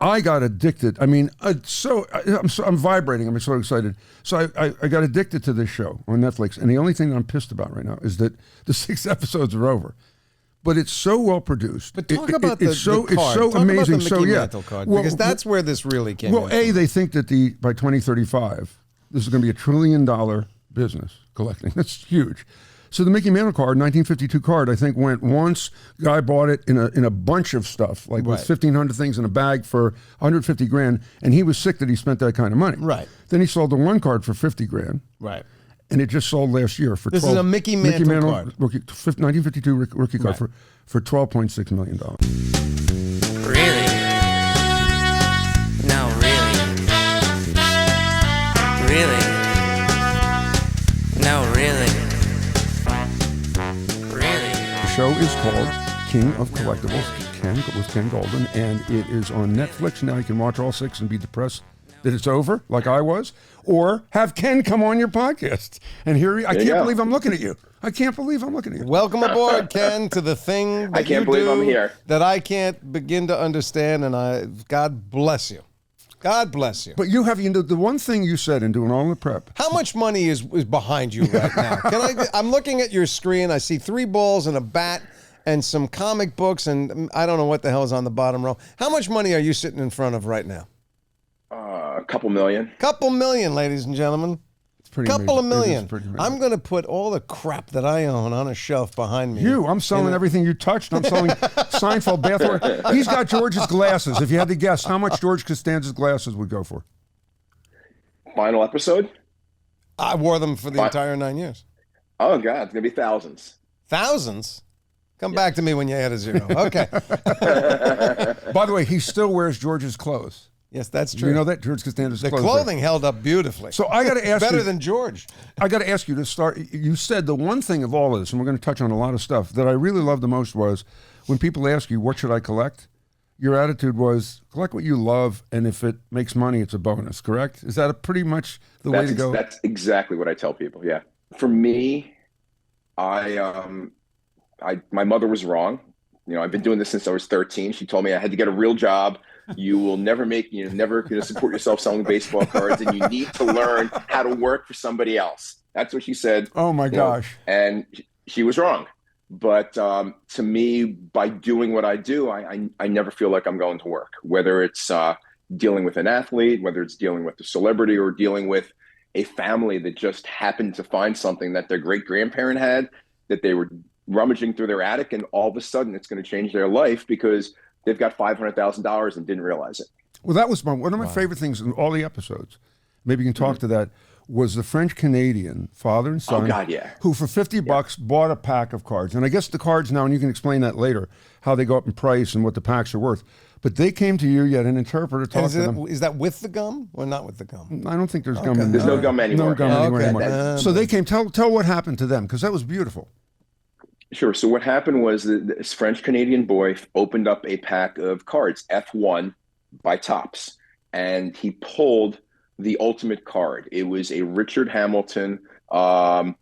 I got addicted. I mean, I'm vibrating. I'm so excited. So I got addicted to this show on Netflix. And the only thing that I'm pissed about right now is that the 6 episodes are over. But it's so well produced. But talk about the card. It's so talk amazing. About the Mickey Mantle card, because that's where this really came in. Well, they think that by 2035, this is going to be $1 trillion business collecting. That's huge. So the Mickey Mantle card, 1952 card, I think went once. Guy bought it in a bunch of stuff, like with 1,500 things in a bag for 150 grand, and he was sick that he spent that kind of money. Right. Then he sold the one card for 50 grand. Right. And it just sold last year for. This is a Mickey Mantle card, rookie, 1952 rookie card for $12.6 million. Really? No, really? Really? No, really? The show is called King of Collectibles, with Ken Goldin, and it is on Netflix now. You can watch all 6 and be depressed that it's over, like I was, or have Ken come on your podcast. And I can't believe I'm looking at you. I can't believe I'm looking at you. Welcome aboard, Ken, to the thing that I can't believe I'm here. That I can't begin to understand, and God bless you. God bless you. But the one thing you said in doing all the prep. How much money is behind you right now? I'm looking at your screen. I see 3 balls and a bat and some comic books, and I don't know what the hell is on the bottom row. How much money are you sitting in front of right now? A couple million. Couple million, ladies and gentlemen. It's pretty couple amazing. of million. I'm going to put all the crap that I own on a shelf behind me. I'm selling everything you touched. I'm selling Seinfeld bathwater. He's got George's glasses. If you had to guess, how much George Costanza's glasses would go for? Final episode? I wore them for the entire 9 years. Oh, God. It's going to be thousands. Thousands? Come back to me when you add a 0. Okay. By the way, he still wears George's clothes. Yes, that's true. You know that George Costanza's the clothing held up beautifully. So I got to ask better than George. I got to ask you to start. You said the one thing of all of this, and we're going to touch on a lot of stuff that I really loved the most was when people ask you, "What should I collect?" Your attitude was collect what you love, and if it makes money, it's a bonus. Correct? Is that pretty much the way to go? That's exactly what I tell people. Yeah. For me, my mother was wrong. I've been doing this since I was 13. She told me I had to get a real job. You will never support yourself selling baseball cards, and you need to learn how to work for somebody else. That's what she said. Oh my gosh. And she was wrong. But to me, by doing what I do, I never feel like I'm going to work, whether it's dealing with an athlete, whether it's dealing with a celebrity, or dealing with a family that just happened to find something that their great-grandparent had, that they were rummaging through their attic, and all of a sudden it's going to change their life because they've got $500,000 and didn't realize it. Well, that was one of my favorite things in all the episodes. Maybe you can talk to that. Was the French-Canadian father and son who for $50 bought a pack of cards. And I guess the cards now, and you can explain that later, how they go up in price and what the packs are worth. But they came to you, you had an interpreter talk to them. Is that with the gum or not with the gum? I don't think there's gum in there. There's no gum anymore. No gum anymore. So they came, tell what happened to them, because that was beautiful. Sure. So what happened was that this French-Canadian boy opened up a pack of cards, F1 by Topps, and he pulled the ultimate card. It was a Richard Hamilton, Lewis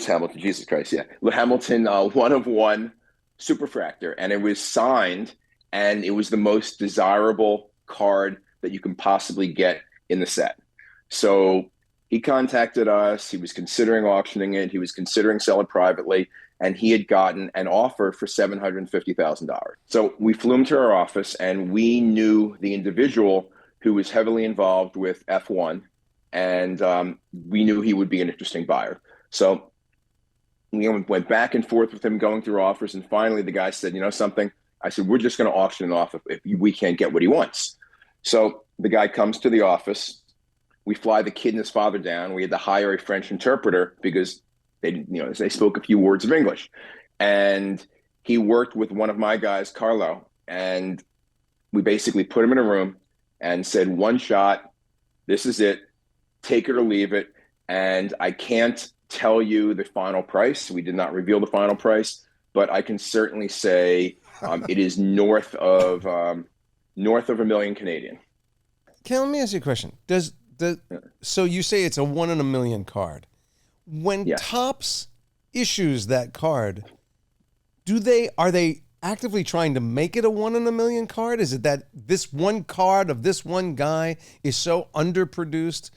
Hamilton, Jesus Christ, Hamilton 1/1 Superfractor, and it was signed, and it was the most desirable card that you can possibly get in the set. So he contacted us. He was considering auctioning it. He was considering selling privately, and he had gotten an offer for $750,000. So we flew him to our office, and we knew the individual who was heavily involved with F1, and we knew he would be an interesting buyer. So we went back and forth with him, going through offers, and finally the guy said, "You know something?" I said, "We're just going to auction it off if we can't get what he wants." So the guy comes to the office. We fly the kid and his father down. We had to hire a French interpreter because they spoke a few words of English. And he worked with one of my guys, Carlo, and we basically put him in a room and said, "One shot, this is it, take it or leave it." And I can't tell you the final price. We did not reveal the final price, but I can certainly say it is north of $1 million Canadian. Ken, let me ask you a question. So you say it's a 1 in a million card. When Topps issues that card, are they actively trying to make it a 1 in a million card? Is it that this one card of this one guy is so underproduced?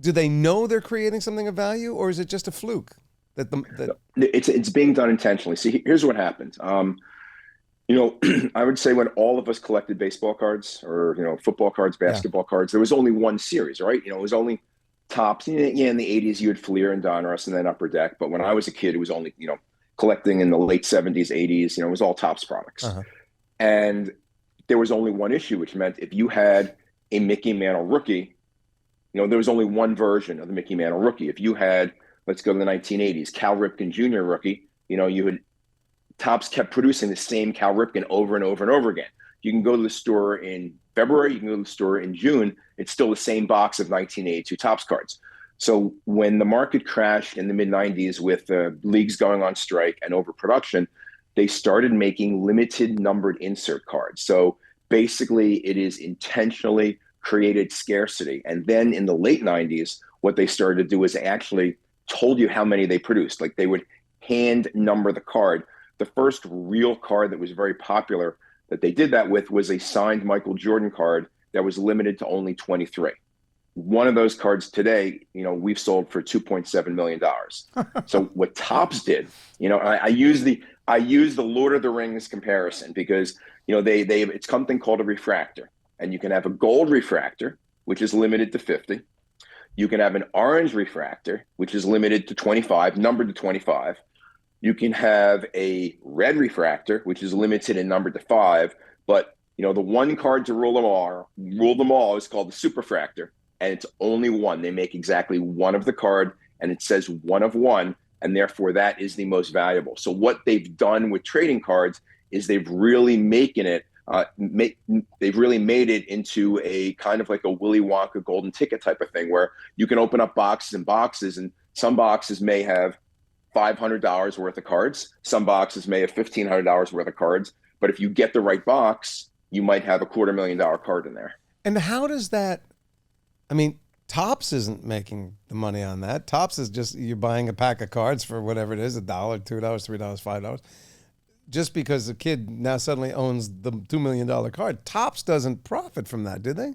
Do they know they're creating something of value, or is it just a fluke? It's being done intentionally. See, here's what happens. I would say when all of us collected baseball cards or, football cards, basketball cards, there was only one series, right? It was only Topps. Yeah, in the 80s, you had Fleer and Donruss and then Upper Deck. But when I was a kid, it was only, collecting in the late 70s, 80s, it was all Topps products. And there was only one issue, which meant if you had a Mickey Mantle rookie, there was only one version of the Mickey Mantle rookie. If you had, let's go to the 1980s, Cal Ripken Jr. rookie, you had Topps kept producing the same Cal Ripken over and over and over again. You can go to the store in February, you can go to the store in June, it's still the same box of 1982 Topps cards. So when the market crashed in the mid-90s with leagues going on strike and overproduction, they started making limited numbered insert cards. So basically it is intentionally created scarcity. And then in the late 90s, what they started to do is they actually told you how many they produced. Like they would hand number the card. The first real card that was very popular that they did that with was a signed Michael Jordan card that was limited to only 23. One of those cards today, we've sold for $2.7 million. So what Topps did, I use the Lord of the Rings comparison because, it's something called a refractor. And you can have a gold refractor, which is limited to 50. You can have an orange refractor, which is limited to 25, numbered to 25. You can have a red refractor, which is limited and numbered to 5. But, the one card to rule them all is called the superfractor. And it's only one. They make exactly one of the card, and it says 1 of 1. And therefore, that is the most valuable. So what they've done with trading cards is they've really making it they've really made it into a kind of like a Willy Wonka golden ticket type of thing where you can open up boxes and boxes, and some boxes may have $500 worth of cards. Some boxes may have $1,500 worth of cards. But if you get the right box, you might have a $250,000 card in there. And how does that, Topps isn't making the money on that. Topps is just, you're buying a pack of cards for whatever it is, $1, $2, $3, $5. Just because the kid now suddenly owns the $2 million card. Topps doesn't profit from that, do they?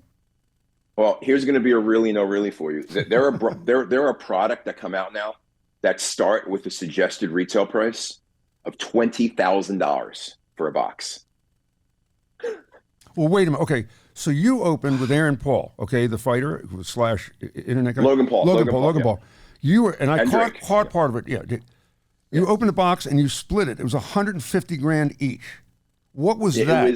Well, here's going to be a really no really for you. There are a product that come out now that start with a suggested retail price of $20,000 for a box. Well, wait a minute. Okay, so you opened with Aaron Paul, okay, the fighter / internet guy. Logan Paul. Logan Paul. You were, and I Drake. caught part of it. Yeah. You opened the box and you split it. It was $150,000 each. What was that?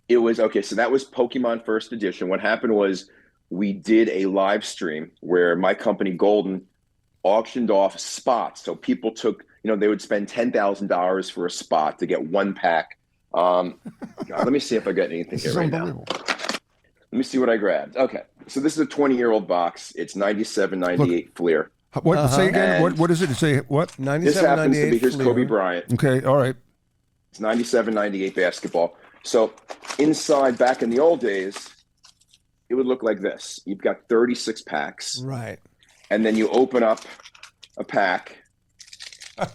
It was okay. So that was Pokemon First Edition. What happened was we did a live stream where my company Goldin auctioned off spots. So people took, they would spend $10,000 for a spot to get one pack. God, let me see if I got anything here right now. Let me see what I grabbed. Okay. So this is a 20-year-old box. It's 97, 98 Fleer. What? Say again. What is it? Say what? 97, this happens to be, here's Fleer. Kobe Bryant. Okay. All right. It's 97, 98 basketball. So inside, back in the old days, it would look like this. You've got 36 packs. Right. And then you open up a pack. I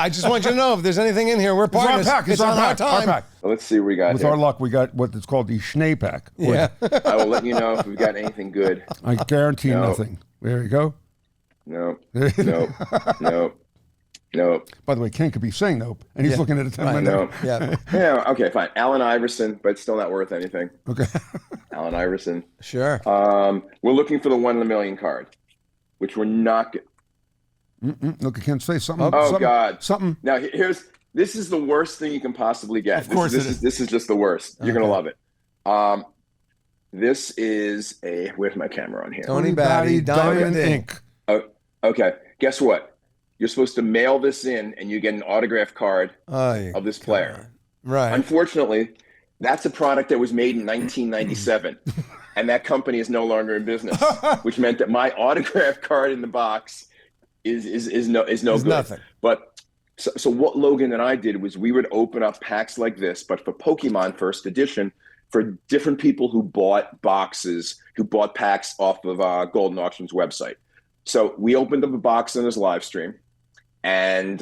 just want you to know if there's anything in here, we're partners. It's on our time. So let's see what we got With here. our luck, we got what is called the Schnee pack. Yeah. I will let you know if we've got anything good. I guarantee nothing. There you go. No. By the way, Ken could be saying nope, and he's looking at a 10-minute. No. Yeah. Yeah. Okay. Fine. Allen Iverson, but still not worth anything. Okay. Allen Iverson. Sure. We're looking for the 1 in a million card, which we're not. Look at Ken's face. Something. God. Something. Now this is the worst thing you can possibly get. Of course this is just the worst. You're gonna love it. This is where's my camera on here? Tony Batty, Diamond Ink. Oh, okay. Guess what? You're supposed to mail this in, and you get an autographed card of this player. Right. Unfortunately, that's a product that was made in 1997, and that company is no longer in business, which meant that my autographed card in the box is no good. Nothing. But so what Logan and I did was we would open up packs like this, but for Pokemon First Edition, for different people who bought boxes, who bought packs off of Goldin Auctions website. So we opened up a box in this live stream, and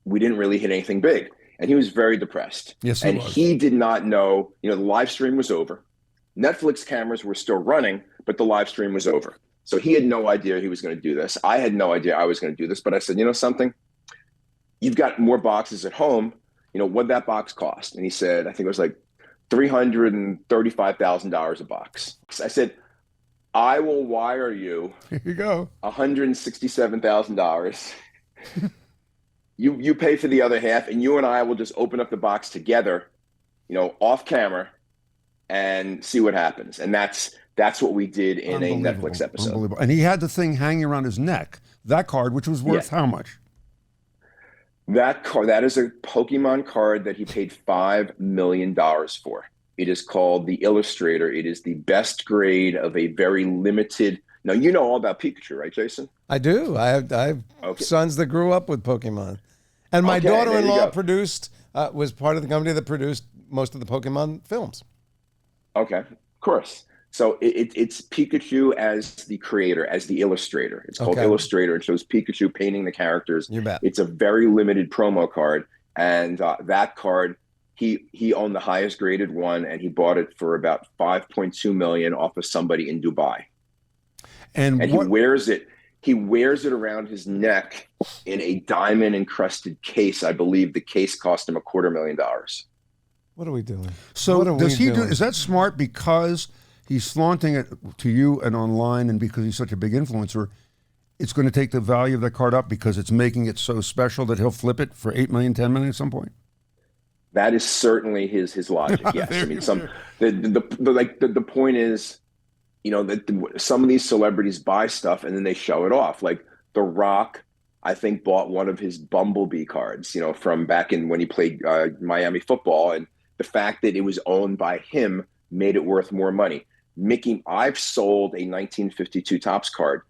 we didn't really hit anything big. and he was very depressed. Yes, he and was. he did not know, the live stream was over. Netflix cameras were still running, but the live stream was over. So he had no idea he was going to do this. I had no idea I was going to do this, but I said, something? You've got more boxes at home. What'd that box cost? And he said, I think it was like $335,000 a box. I said, I will wire you. Here you go. $167,000. You pay for the other half, and you and I will just open up the box together, off camera, and see what happens. And that's what we did in a Netflix episode. Unbelievable. And he had the thing hanging around his neck, that card, which was worth how much? That card, that is a Pokemon card that he paid $5 million for. It is called the Illustrator. It is the best grade of a very limited. Now, you know all about Pikachu, right, Jason? I do. I have sons that grew up with Pokemon. And my daughter-in-law was part of the company that produced most of the Pokemon films. Okay, of course. So it's Pikachu as the creator, as the illustrator. It's called Illustrator. It shows Pikachu painting the characters. You bet. It's a very limited promo card. And that card, he owned the highest graded one, and he bought it for about $5.2 million off of somebody in Dubai. And he wears it. He wears it around his neck in a diamond encrusted case. I believe the case cost him $250,000. What are we doing? So does he do? Is that smart because he's flaunting it to you and online, and because he's such a big influencer? It's going to take the value of that card up because it's making it so special that he'll flip it for $8 million, $10 million at some point. That is certainly his logic. Yes, I mean the point is, that some of these celebrities buy stuff and then they show it off. Like The Rock, I think, bought one of his Bumblebee cards, from back in when he played Miami football, and the fact that it was owned by him made it worth more money. I've sold a 1952 Topps card,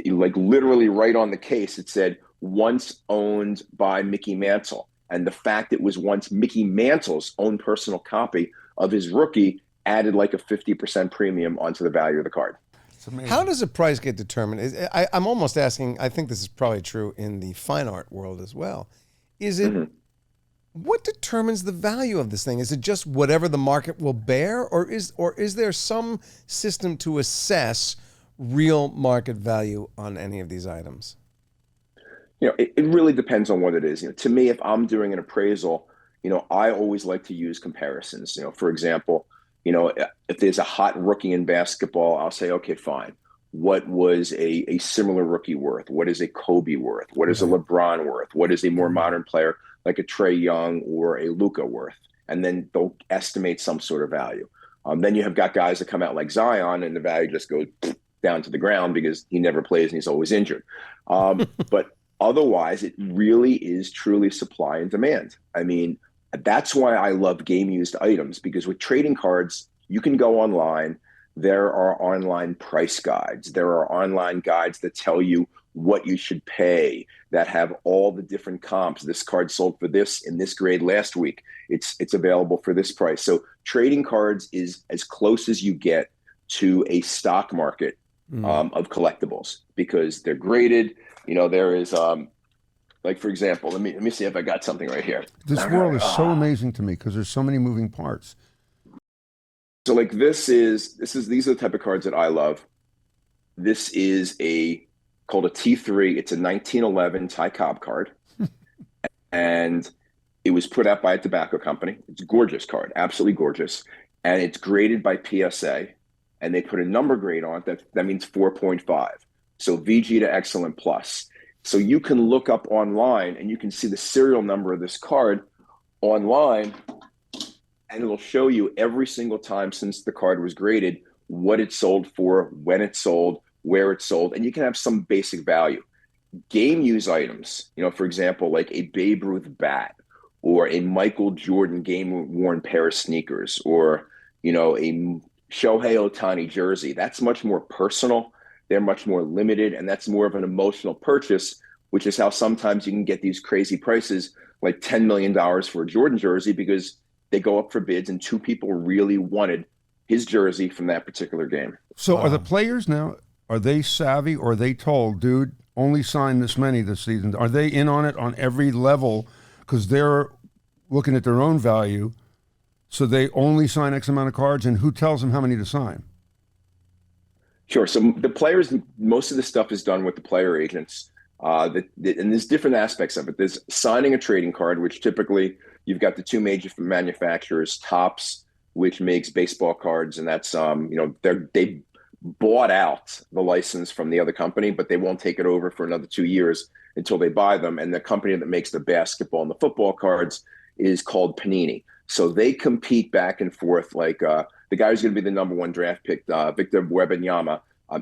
like literally right on the case. It said once owned by Mickey Mantle. And the fact it was once Mickey Mantle's own personal copy of his rookie added like a 50% premium onto the value of the card. How does a price get determined? I'm almost asking, I think this is probably true in the fine art world as well. Is it, what determines the value of this thing? Is it just whatever the market will bear, or is there some system to assess real market value on any of these items? It really depends on what it is. To me, if I'm doing an appraisal, I always like to use comparisons. For example, if there's a hot rookie in basketball, I'll say, okay, fine. What was a similar rookie worth? What is a Kobe worth? What is a LeBron worth? What is a more modern player like a Trae Young or a Luka worth? And then they'll estimate some sort of value. Then you have got guys that come out like Zion, and the value just goes down to the ground because he never plays and he's always injured. But otherwise, it really is truly supply and demand. I mean, that's why I love game used items, because with trading cards, you can go online. There are online price guides. There are online guides that tell you what you should pay, that have all the different comps. This card sold for this in this grade last week. It's available for this price. So trading cards is as close as you get to a stock market of collectibles, because they're graded. There is like, for example, let me see if I got something right here. This world is so amazing to me because there's so many moving parts. So like these are the type of cards that I love. This is called a T3. It's a 1911 Ty Cobb card. And it was put out by a tobacco company. It's a gorgeous card, absolutely gorgeous. And it's graded by PSA. And they put a number grade on it. That means 4.5. So VG to Excellent Plus. So you can look up online and you can see the serial number of this card online, and it'll show you every single time since the card was graded, what it sold for, when it sold, where it sold, and you can have some basic value. Game use items, for example, like a Babe Ruth bat or a Michael Jordan game-worn pair of sneakers, or, a Shohei Ohtani jersey, that's much more personal. They're much more limited, and that's more of an emotional purchase, which is how sometimes you can get these crazy prices, like $10 million for a Jordan jersey, because they go up for bids and two people really wanted his jersey from that particular game. So are the players now, are they savvy, or are they told, dude, only sign this many this season? Are they in on it on every level? Because they're looking at their own value, so they only sign X amount of cards, and who tells them how many to sign? Sure. So the players, most of the stuff is done with the player agents. And there's different aspects of it. There's signing a trading card, which typically you've got the two major manufacturers, Topps, which makes baseball cards, and that's they bought out the license from the other company, but they won't take it over for another 2 years until they buy them. And the company that makes the basketball and the football cards is called Panini. So they compete back and forth. Like the guy who's going to be the number one draft pick, Victor Wembanyama,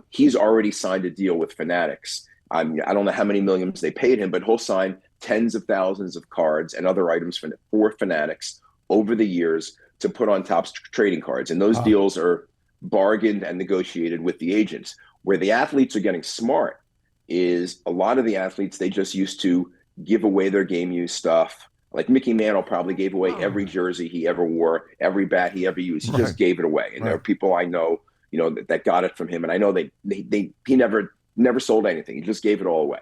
he's already signed a deal with Fanatics. I don't know how many millions they paid him, but he'll sign tens of thousands of cards and other items for Fanatics over the years to put on Topps trading cards. And those deals are bargained and negotiated with the agents. Where the athletes are getting smart is a lot of the athletes, they just used to give away their game use stuff. Like Mickey Mantle probably gave away every jersey he ever wore, every bat he ever used. He just gave it away. And there are people I know, that got it from him. And I know he never sold anything. He just gave it all away.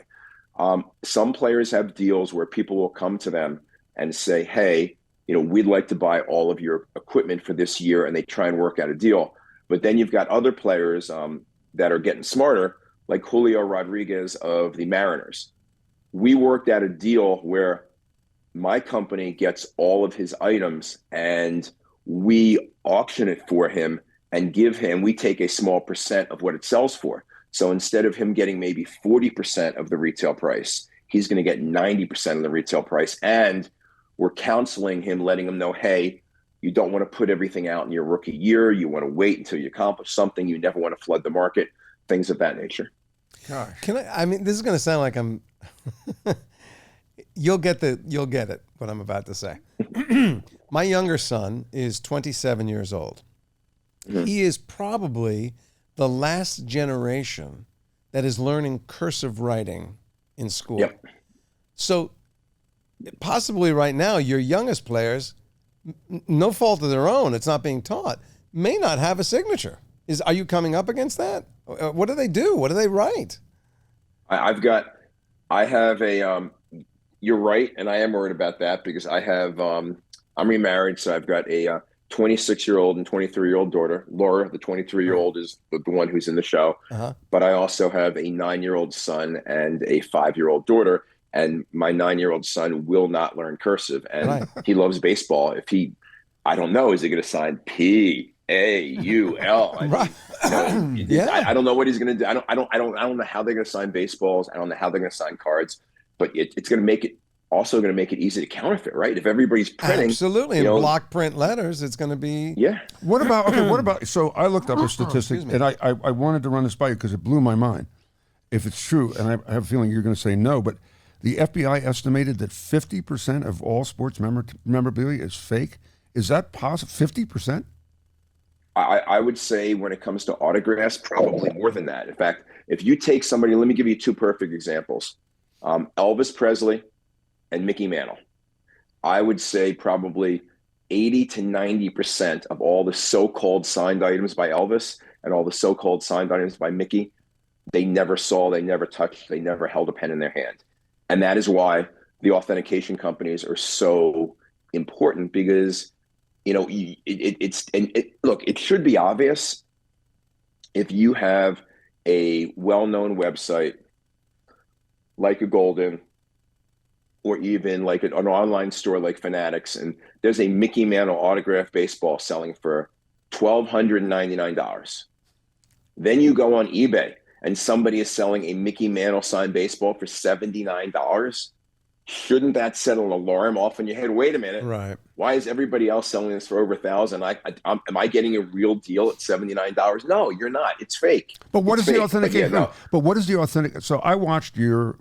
Some players have deals where people will come to them and say, hey, we'd like to buy all of your equipment for this year, and they try and work out a deal. But then you've got other players that are getting smarter, like Julio Rodriguez of the Mariners. We worked out a deal where my company gets all of his items and we auction it for him and we take a small percent of what it sells for. So instead of him getting maybe 40% of the retail price, he's going to get 90% of the retail price. And we're counseling him, letting him know, hey, you don't want to put everything out in your rookie year. You want to wait until you accomplish something. You never want to flood the market, things of that nature. Gosh. This is going to sound like I'm, you'll get it, what I'm about to say. My younger son is 27 years old. Mm-hmm. He is probably the last generation that is learning cursive writing in school. Yep. So possibly right now, your youngest players, no fault of their own, it's not being taught, may not have a signature. Are you coming up against that? What do they do? What do they write? You're right, and I am worried about that because I'm remarried, so I've got a 26-year-old and 23-year-old daughter. Laura, the 23-year-old, is the one who's in the show. Uh-huh. But I also have a 9-year-old son and a 5-year-old daughter. And my 9-year-old son will not learn cursive, and he loves baseball. I don't know, is he going to sign P-A-U-L? Right. I don't know what he's going to do. I don't know how they're going to sign baseballs. I don't know how they're going to sign cards. But it's going to make it easy to counterfeit, right? If everybody's printing, absolutely, in block print letters, it's going to be. Yeah. What about? So I looked up a statistic, and I wanted to run this by you because it blew my mind. If it's true, and I have a feeling you're going to say no, but the FBI estimated that 50% of all sports memorabilia is fake. Is that possible? 50%? I would say when it comes to autographs, probably more than that. In fact, if you take somebody, let me give you two perfect examples. Elvis Presley and Mickey Mantle. I would say probably 80 to 90% of all the so-called signed items by Elvis and all the so-called signed items by Mickey, they never saw, they never touched, they never held a pen in their hand. And that is why the authentication companies are so important because, look, it should be obvious if you have a well-known website like a Goldin or even like an online store like Fanatics, and there's a Mickey Mantle autographed baseball selling for $1,299. Then you go on eBay and somebody is selling a Mickey Mantle signed baseball for $79, shouldn't that set an alarm off in your head? Wait a minute. Right. Why is everybody else selling this for over $1,000? Am I getting a real deal at $79? No, you're not. It's fake. But what is the authentication? But what is the authentic? So I watched your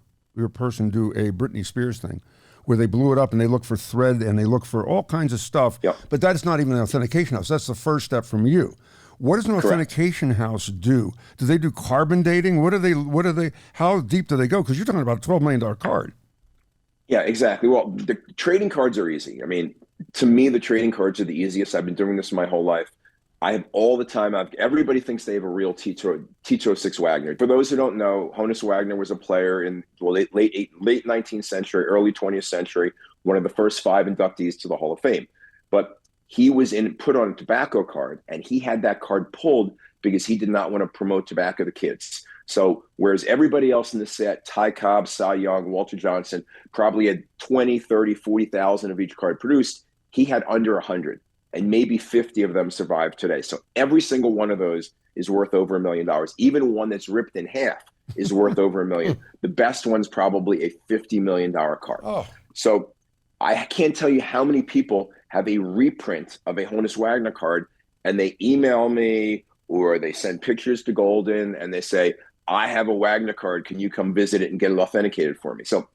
person do a Britney Spears thing where they blew it up and they look for thread and they look for all kinds of stuff. Yep. But that's not even an authentication house. That's the first step from you. What does an authentication house do? Do they do carbon dating? What are they? How deep do they go? Because you're talking about a $12 million card. Yeah, exactly. Well, the trading cards are easy. I mean, to me, the trading cards are the easiest. I've been doing this my whole life. I have all the time. Everybody thinks they have a real T206 Wagner. For those who don't know, Honus Wagner was a player in the late 19th century, early 20th century, one of the first 5 inductees to the Hall of Fame. But he was put on a tobacco card, and he had that card pulled because he did not want to promote tobacco to kids. So whereas everybody else in the set, Ty Cobb, Cy Young, Walter Johnson, probably had 20, 30, 40,000 of each card produced, he had under 100, and maybe 50 of them survive today. So every single one of those is worth over $1 million. Even one that's ripped in half is worth over $1 million. The best one's probably a $50 million card. Oh. So I can't tell you how many people have a reprint of a Honus Wagner card, and they email me or they send pictures to Goldin and they say, I have a Wagner card. Can you come visit it and get it authenticated for me? So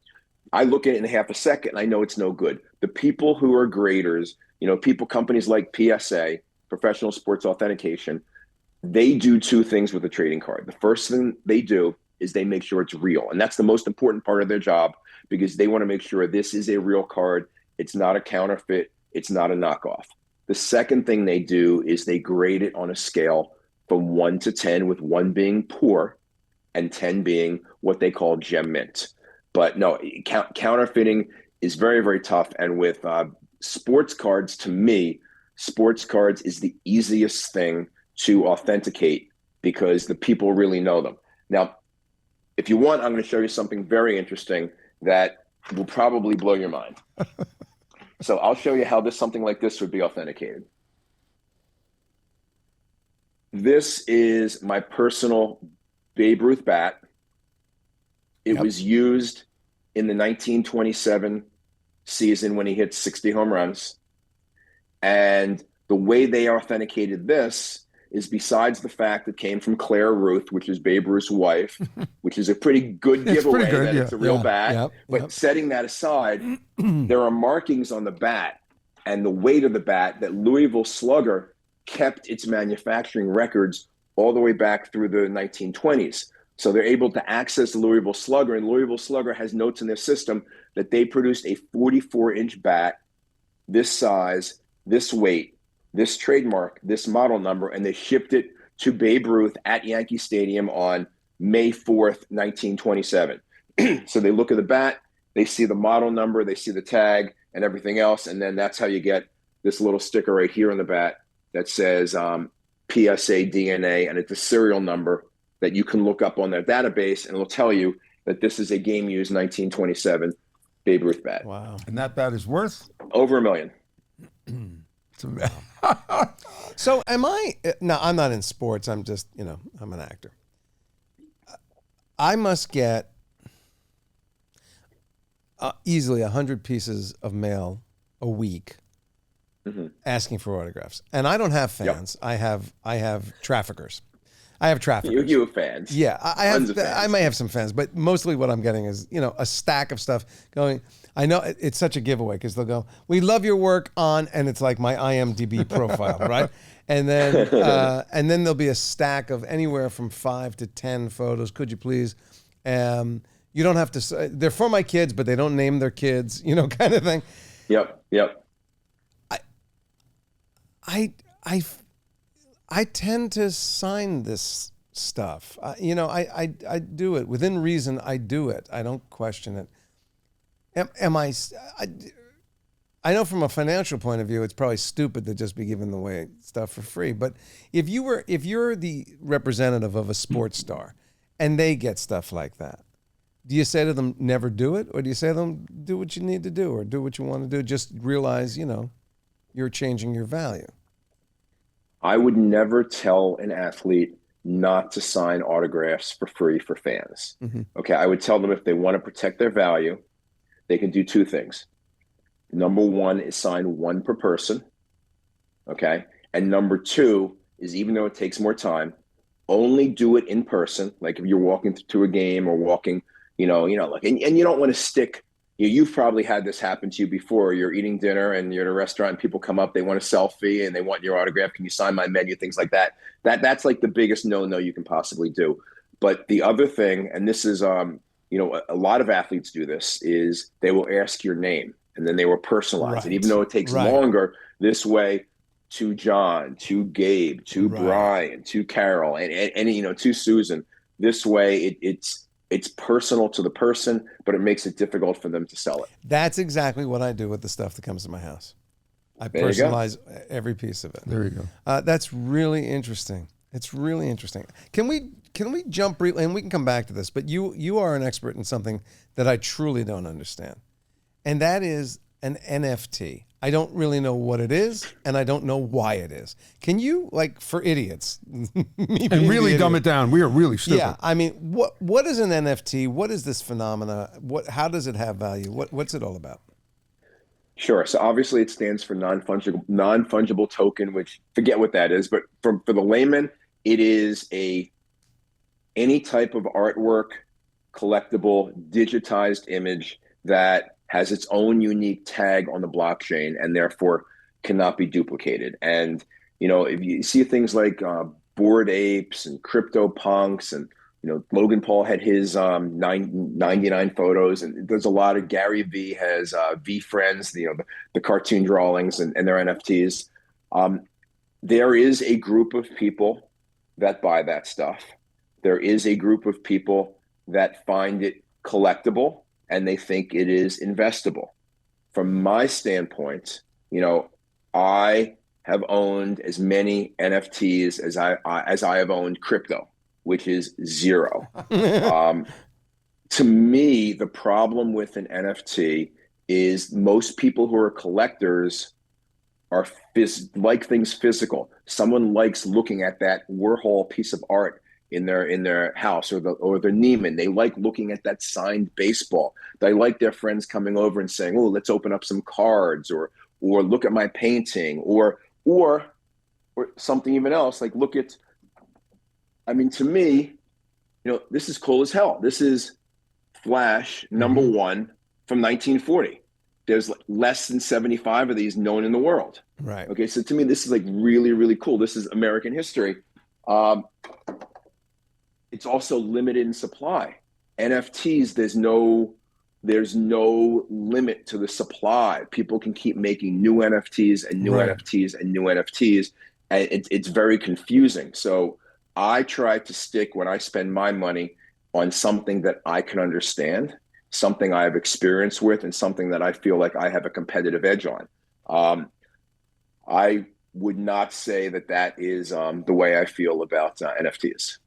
I look at it in half a second. And I know it's no good. The people who are graders, companies like PSA, Professional Sports Authentication, they do 2 things with a trading card. The first thing they do is they make sure it's real. And that's the most important part of their job, because they want to make sure this is a real card. It's not a counterfeit. It's not a knockoff. The second thing they do is they grade it on a scale from 1 to 10, with 1 being poor and 10 being what they call gem mint. But no, counterfeiting is very, very tough. And with sports cards, to me, sports cards is the easiest thing to authenticate because the people really know them. Now, if you want, I'm going to show you something very interesting that will probably blow your mind. So I'll show you how something like this would be authenticated. This is my personal Babe Ruth bat. It was used in the 1927 season when he hit 60 home runs. And the way they authenticated this is, besides the fact it came from Claire Ruth, which is Babe Ruth's wife, which is a pretty good giveaway that it's a real bat. But setting that aside, there are markings on the bat and the weight of the bat that Louisville Slugger kept its manufacturing records all the way back through the 1920s. So they're able to access the Louisville Slugger, and Louisville Slugger has notes in their system that they produced a 44-inch bat, this size, this weight, this trademark, this model number, and they shipped it to Babe Ruth at Yankee Stadium on May 4th, 1927. So they look at the bat, they see the model number, they see the tag and everything else, and then that's how you get this little sticker right here on the bat that says PSA DNA, and it's a serial number that you can look up on their database, and it'll tell you that this is a game-used 1927 Babe Ruth bat. Wow. And that bat is worth? Over $1 million. So am I, no, I'm not in sports. I'm just, I'm an actor. I must get easily 100 pieces of mail a week asking for autographs. And I don't have fans. Yep. I have traffickers. I have traffickers. You have fans. Yeah, I have. I may have some fans, but mostly what I'm getting is, a stack of stuff going. I know it's such a giveaway because they'll go, "We love your work on," and it's like my IMDb profile, right? And then there'll be a stack of anywhere from 5 to 10 photos. Could you please? You don't have to. They're for my kids, but they don't name their kids, kind of thing. Yep. I tend to sign this stuff. I do it within reason. I do it. I don't question it. I know from a financial point of view, it's probably stupid to just be giving away stuff for free. But if you're the representative of a sports star, and they get stuff like that, do you say to them, never do it, or do you say to them, do what you need to do, or do what you want to do? Just realize, you're changing your value. I would never tell an athlete not to sign autographs for free for fans. Mm-hmm. Okay, I would tell them if they want to protect their value, they can do 2 things. Number 1 is sign 1 per person. Okay, and number 2 is, even though it takes more time, only do it in person. Like if you're walking to a game or walking, like, and you don't want to stick. You've probably had this happen to you before. You're eating dinner and you're at a restaurant and people come up, they want a selfie and they want your autograph. Can you sign my menu? Things like that. That's like the biggest no you can possibly do. But the other thing, and this is, a lot of athletes do this, is they will ask your name and then they will personalize it, even though it takes longer. This way, to John, to Gabe, to Brian, to Carol, and to Susan. This way, it's personal to the person, but it makes it difficult for them to sell it. That's exactly what I do with the stuff that comes to my house. I There you go. personalize every piece of it. There you go. That's really interesting. It's really interesting. Can we jump briefly, and we can come back to this, but you are an expert in something that I truly don't understand, and that is an NFT. I don't really know what it is, and I don't know why it is. Can you, like, for idiots, And really dumb it down. We are really stupid. Yeah, I mean, what is an NFT? What is this phenomena? How does it have value? What's it all about? Sure. So obviously it stands for non-fungible token, which forget what that is, but for the layman, it is any type of artwork, collectible, digitized image that has its own unique tag on the blockchain and therefore cannot be duplicated. And, if you see things like Bored Apes and CryptoPunks and, Logan Paul had his 99 photos, and there's a lot of Gary V has V Friends, the cartoon drawings and their NFTs. There is a group of people that buy that stuff. There is a group of people that find it collectible and they think it is investable. From my standpoint, I have owned as many NFTs as I have owned crypto, which is zero. To me, the problem with an NFT is most people who are collectors are like things physical. Someone likes looking at that Warhol piece of art in their house, or the Neiman. They like looking at that signed baseball. They like their friends coming over and saying, "Oh, let's open up some cards," or look at my painting, or something even else. Like look at. I mean, to me, this is cool as hell. This is Flash number one from 1940. There's less than 75 of these known in the world. Right. Okay. So to me, this is like really, really cool. This is American history. It's also limited in supply. NFTs, there's no limit to the supply. People can keep making new NFTs and new NFTs and new NFTs. And it's very confusing. So I try to stick, when I spend my money, on something that I can understand, something I have experience with, and something that I feel like I have a competitive edge on. I would not say that is the way I feel about NFTs.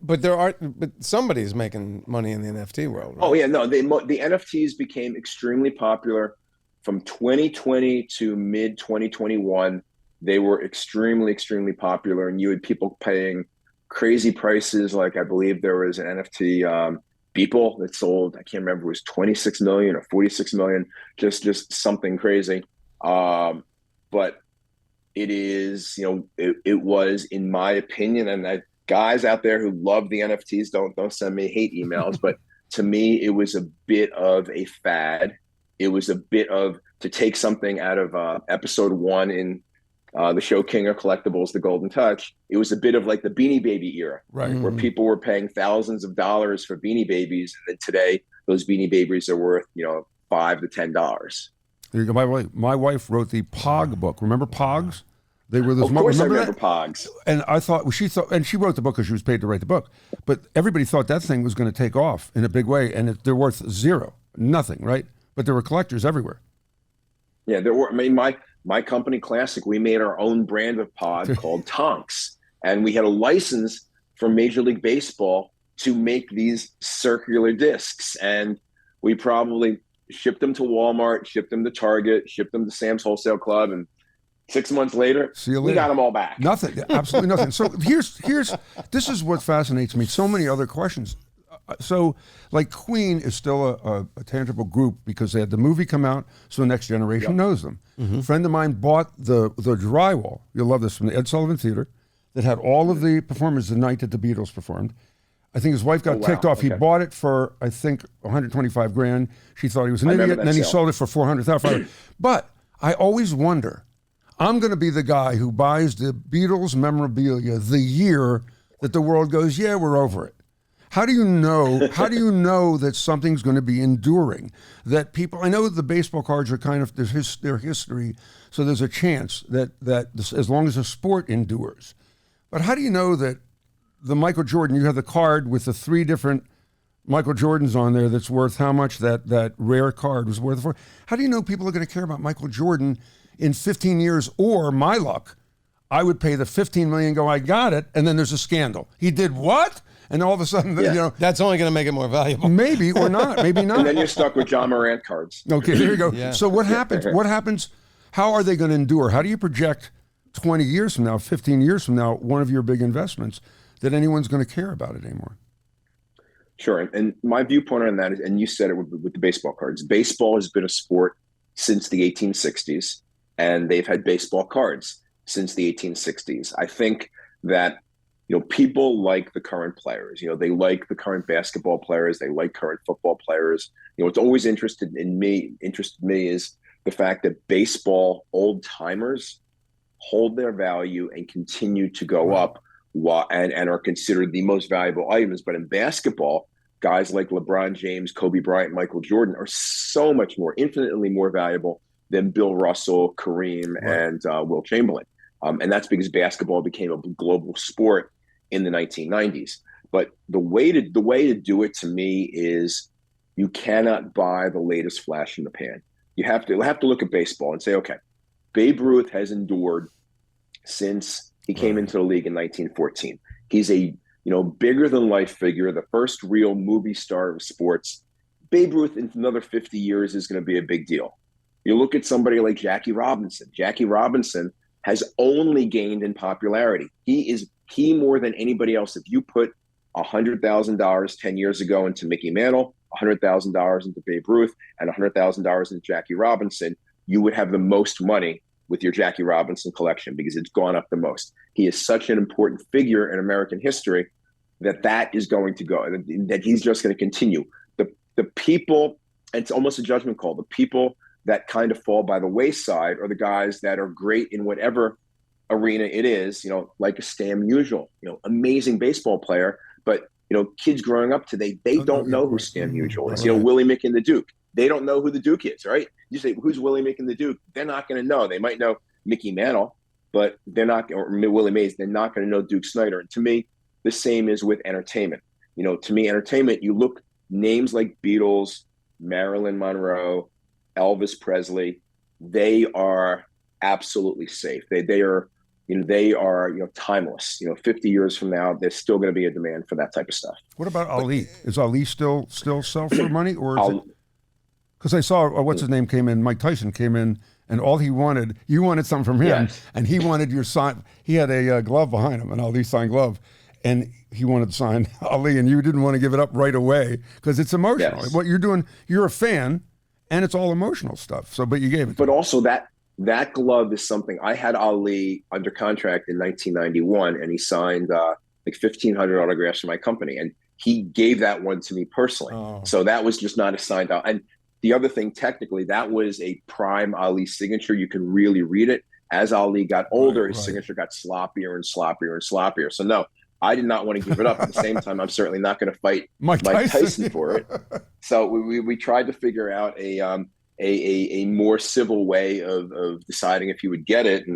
But somebody's making money in the NFT world, right? Oh yeah, no, the NFTs became extremely popular from 2020 to mid 2021. They were extremely, extremely popular, and you had people paying crazy prices. Like I believe there was an NFT Beeple that sold, I can't remember, it was 26 million or 46 million, just something crazy. But it is, it was, in my opinion, and guys out there who love the NFTs, don't send me hate emails, but to me, it was a bit of a fad. It was a bit of, to take something out of episode 1 in the show King of Collectibles, the Goldin Touch. It was a bit of like the Beanie Baby era, Right. Where people were paying thousands of dollars for Beanie Babies, and then today those Beanie Babies are worth $5 to $10. There you go. By the way, my wife wrote the Pog book. Remember Pogs? They were those. Of course, I remember that? Pogs. And she wrote the book because she was paid to write the book. But everybody thought that thing was going to take off in a big way, and they're worth zero, nothing, right? But there were collectors everywhere. Yeah, there were. I mean, my company, Classic, we made our own brand of pod called Tonks, and we had a license from Major League Baseball to make these circular discs, and we probably shipped them to Walmart, shipped them to Target, shipped them to Sam's Wholesale Club, and 6 months later, we got them all back. Nothing, absolutely nothing. So here's this is what fascinates me. So many other questions. So like Queen is still a tangible group because they had the movie come out, so the next generation knows them. A friend of mine bought the drywall. You'll love this, from the Ed Sullivan Theater, that had all of the performers the night that the Beatles performed. I think his wife got ticked off. He bought it for, I think, 125 grand. She thought he was an idiot, and then he sold it for 400,000. But I always wonder, I'm going to be the guy who buys the Beatles memorabilia the year that the world goes, yeah, we're over it. How do you know? How do you know that something's going to be enduring? That people, I know the baseball cards are kind of their history, so there's a chance that as long as the sport endures. But how do you know that the Michael Jordan, you have the card with the 3 different Michael Jordan's on there that's worth how much that rare card was worth for. How do you know people are going to care about Michael Jordan in 15 years? Or my luck, I would pay the 15 million, go, I got it, and then there's a scandal. He did what? And all of a sudden, you know, that's only going to make it more valuable. maybe or not, maybe not. And then you're stuck with John Morant cards. Okay, there you go. Yeah. So what happens? What happens? How are they going to endure? How do you project 20 years from now, 15 years from now, one of your big investments, that anyone's going to care about it anymore? Sure. And my viewpoint on that is, and you said it with the baseball cards, baseball has been a sport since the 1860s, and they've had baseball cards since the 1860s. I think that, you know, people like the current players. You know, they like the current basketball players. They like current football players. You know, what's always interested me is the fact that baseball old timers hold their value and continue to go up, and are considered the most valuable items. But in basketball, guys like LeBron James, Kobe Bryant, Michael Jordan are so much more, infinitely more valuable than Bill Russell, Kareem, and Will Chamberlain. And that's because basketball became a global sport in the 1990s. But the way to do it, to me, is you cannot buy the latest flash in the pan. You have to look at baseball and say, okay, Babe Ruth has endured since he came into the league in 1914. He's a bigger than life figure, the first real movie star of sports. Babe Ruth in another 50 years is going to be a big deal. You look at somebody like Jackie Robinson. Jackie Robinson has only gained in popularity. He more than anybody else. If you put $100,000 10 years ago into Mickey Mantle, $100,000 into Babe Ruth, and $100,000 into Jackie Robinson, you would have the most money with your Jackie Robinson collection because it's gone up the most. He is such an important figure in American history that is going to go, that he's just going to continue. The people, and it's almost a judgment call, the people that kind of fall by the wayside are the guys that are great in whatever arena it is, like a Stan Musial, amazing baseball player, but kids growing up today, they don't know who Stan Musial is. Willie Mick and the Duke. They don't know who the Duke is, right? You say, who's Willie Mick and the Duke? They're not going to know. They might know Mickey Mantle, but they're not, or Willie Mays, they're not going to know Duke Snider. And to me, the same is with entertainment. To me, entertainment, you look names like Beatles, Marilyn Monroe, Elvis Presley, they are absolutely safe. They are timeless. 50 years from now, there's still going to be a demand for that type of stuff. What about Ali? Is Ali still sell for money, or because I saw what's his name came in, Mike Tyson came in, and all he wanted, you wanted something from him, yes. And he wanted your sign. He had a glove behind him, an Ali signed glove, and he wanted to sign Ali, and you didn't want to give it up right away because it's emotional. Yes. What you're doing, you're a fan, and it's all emotional stuff. So, but you gave it. But also that glove is something. I had Ali under contract in 1991, and he signed like 1,500 autographs for my company, and he gave that one to me personally. Oh. So that was just not a signed out. And the other thing, technically, that was a prime Ali signature. You can really read it. As Ali got older, his signature got sloppier and sloppier and sloppier. So no, I did not want to give it up. At the same time, I'm certainly not going to fight Mike Tyson for it. So we tried to figure out a more civil way of deciding if he would get it,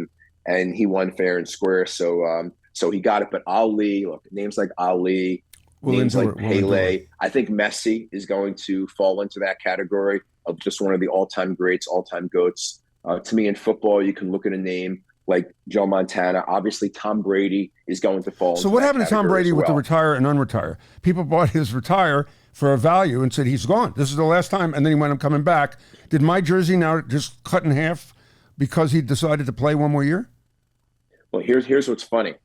and he won fair and square. So he got it. But Ali, look, names like Ali, names like Pele. I think Messi is going to fall into that category of just one of the all-time greats, all-time GOATs. To me, in football, you can look at a name like Joe Montana. Obviously, Tom Brady is going to fall. So what happened to Tom Brady with the retire and unretire? People bought his retire for a value and said, he's gone. This is the last time. And then he wound up coming back. Did my jersey now just cut in half because he decided to play one more year? Well, here's what's funny.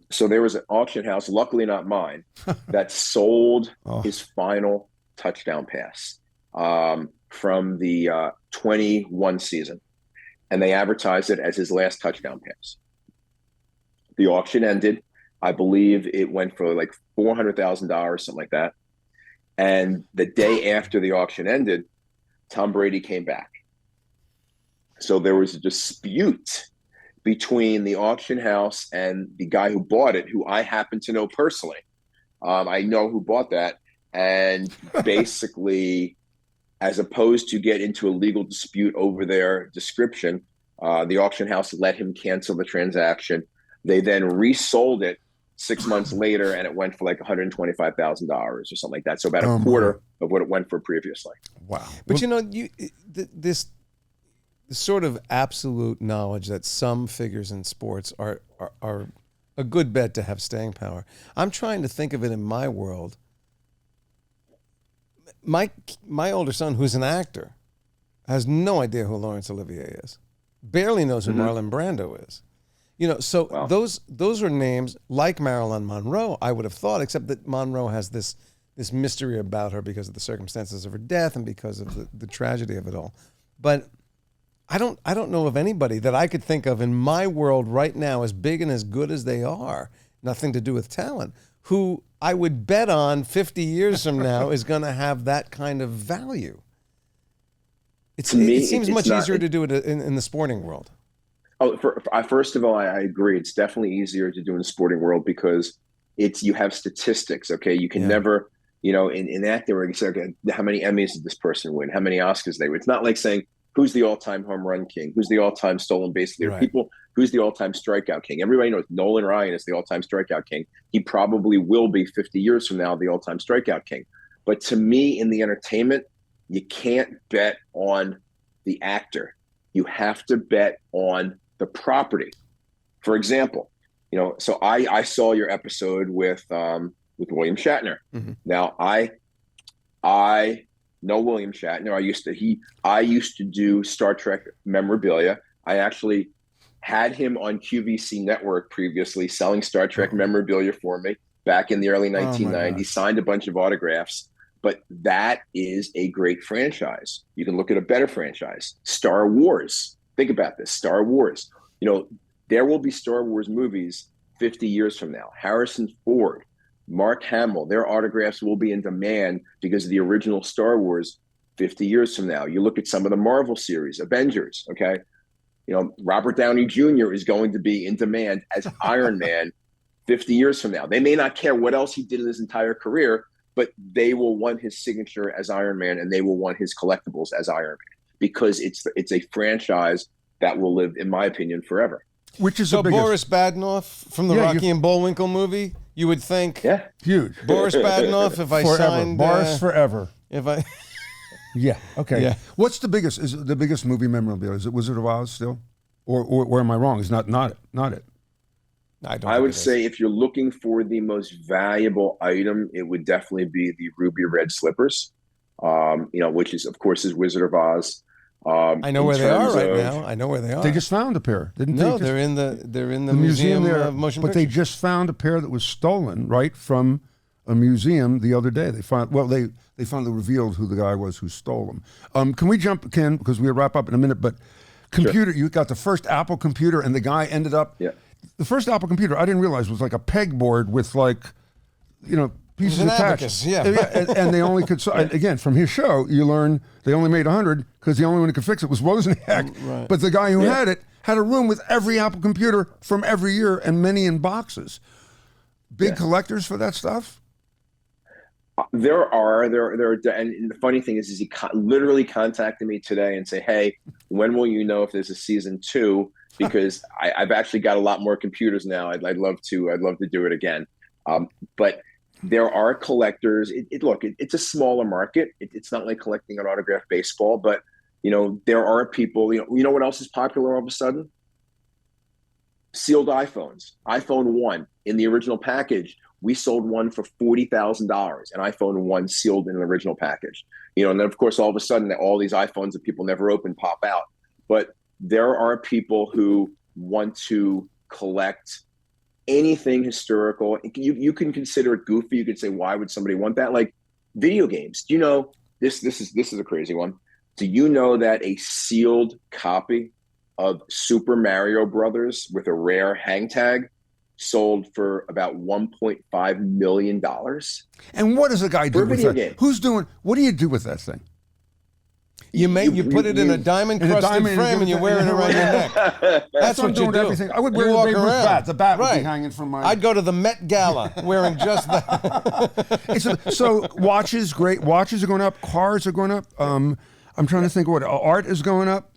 So there was an auction house, luckily not mine, that sold his final touchdown pass from the 21 season. And they advertised it as his last touchdown pass. The auction ended. I believe it went for like $400,000, something like that. And the day after the auction ended, Tom Brady came back. So there was a dispute between the auction house and the guy who bought it, who I happen to know personally. I know who bought that. And basically, as opposed to get into a legal dispute over their description, the auction house let him cancel the transaction. They then resold it 6 months later, and it went for like $125,000 or something like that. So about a quarter of what it went for previously. Wow. But this sort of absolute knowledge that some figures in sports are a good bet to have staying power. I'm trying to think of it in my world. My older son, who's an actor, has no idea who Laurence Olivier is. Barely knows who Marlon Brando is. So those are names like Marilyn Monroe, I would have thought, except that Monroe has this mystery about her because of the circumstances of her death and because of the tragedy of it all. But I don't know of anybody that I could think of in my world right now, as big and as good as they are, nothing to do with talent, who I would bet on 50 years from now is going to have that kind of value. It seems much easier to do it in the sporting world. Oh, first of all, I agree. It's definitely easier to do in the sporting world because you have statistics. Okay, you can never, in acting where you say, okay, how many Emmys did this person win? How many Oscars they win? It's not like saying who's the all-time home run king, who's the all-time stolen base leader. People, who's the all-time strikeout king? Everybody knows Nolan Ryan is the all-time strikeout king. He probably will be 50 years from now the all-time strikeout king. But to me, in the entertainment, you can't bet on the actor. You have to bet on the property. For example, so I saw your episode with William Shatner. Mm-hmm. Now I know William Shatner. I used to do Star Trek memorabilia. I actually had him on QVC Network previously, selling Star Trek memorabilia for me back in the early 1990s. Signed a bunch of autographs. But that is a great franchise. You can look at a better franchise, Star Wars. Think about this, Star Wars. There will be Star Wars movies 50 years from now. Harrison Ford, Mark Hamill, their autographs will be in demand because of the original Star Wars 50 years from now. You look at some of the Marvel series, Avengers, okay? Robert Downey Jr. is going to be in demand as Iron Man 50 years from now. They may not care what else he did in his entire career, but they will want his signature as Iron Man, and they will want his collectibles as Iron Man because it's a franchise that will live, in my opinion, forever. Which is so Boris Badenov from the Rocky and Bullwinkle movie, you would think, huge. Boris Badenov, if I signed Boris forever. If I okay. Yeah. What's the biggest? Is it the biggest movie memorabilia? Is it Wizard of Oz still, or am I wrong? Is not it? I would say if you're looking for the most valuable item, it would definitely be the ruby red slippers, which is, of course, is Wizard of Oz. I know where they are right now. I know where they are. They just found a pair, didn't they? No, they're in the museum there, of motion pictures. But they just found a pair that was stolen right from a museum the other day. They found they finally revealed who the guy was who stole them. Can we jump, Ken, because we'll wrap up in a minute, but computer, you got the first Apple computer and the guy ended up the first Apple computer, I didn't realize, was like a pegboard with pieces attached. And they only could, again, from his show, you learn they only made 100 because the only one who could fix it was Wozniak. Right. But the guy who had it had a room with every Apple computer from every year and many in boxes. Big collectors for that stuff? There are, and the funny thing is he literally contacted me today and say, hey, when will you know if there's a season 2? Because I've actually got a lot more computers now. I'd love to do it again. But there are collectors. It's a smaller market. It's not like collecting an autographed baseball, but there are people. You know what else is popular all of a sudden? Sealed iPhones. iPhone 1 in the original package. We sold one for $40,000, an iPhone 1 sealed in an original package. And then of course all of a sudden all these iPhones that people never open pop out. But there are people who want to collect anything historical. You can consider it goofy. You could say, why would somebody want that? Like video games. Do you know this is a crazy one. Do you know that a sealed copy of Super Mario Brothers with a rare hang tag sold for about $1.5 million? And what does a guy do with that? Game. What do you do with that thing? You put it in a diamond-crusted frame and you wear it around your neck. That's what you do. Everything. I would wear the Ruth Bat. The bat would be hanging from my... I'd go to the Met Gala wearing just that. So watches, great. Watches are going up. Cars are going up. I'm trying to think what art is going up.